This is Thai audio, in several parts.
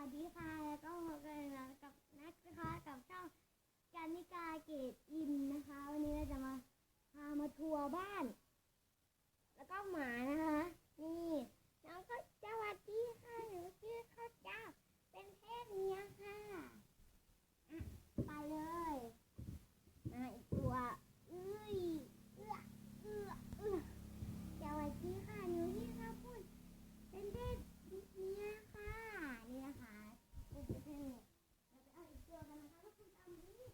วัสดีค่ะแล้วก็พบกันนะกับนัทนะคะกับช่องกานิกาเกตอินนะคะวันนี้เราจะพามาทัวร์บ้านแล้วก็หมานะคะนี่น้องก็สวัสดีค่ะหนูชื่อข้าวเจ้าเป็นเพศเมียค่ะไปเลยมาอีกตัวเอ้ยเอื้อเอื้อเอื้อสวัสดีค่ะหนูชื่อข้าวปุ้นเป็นเพศเมียค่ะนี่นะคะเป็นเพศเมียเราไปเอาอีกตัวกันนะคะแล้วคุณตามนี้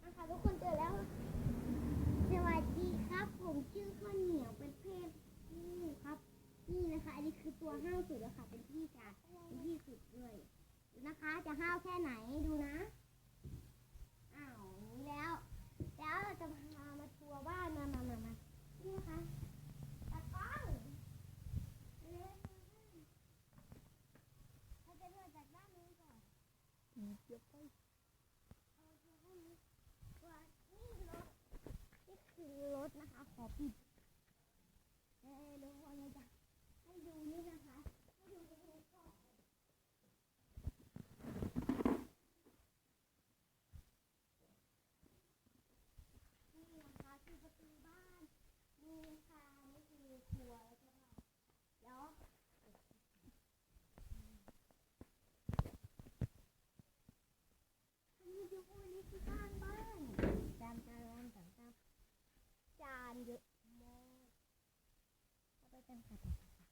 นะคะทุกคนเจอแล้วสวัสดีครับผมชื่อข้าวเหนียวเป็นเพศผู้ครับนี่นะคะอันนี้คือตัวห้าวสุดแล้วค่ะเป็นพี่จ๋าเป็นพี่สุดเลยดูนะคะจะห้าวแค่ไหนดูนะอ้าวนี้แล้วเราจะมาทัวร์บ้านมานี่นะคะตากล้องเราจะเริ่มจากด้านนู้นก่อนเดี๋ยวไปเอาตัวด้านนี้ตัวนี่รถนี่คือรถนะคะขอปิดทุกคนเราจะให้ดูนี่นะคะให้ดูตรงนี้ก่อนนี่นะคะคือประตูบ้านนี่ค่ะนี่คือครัวแล้วก็แล้วอันนี้ดูนี่คือบ้านจานเยอะมากเอาไปกันค่ะ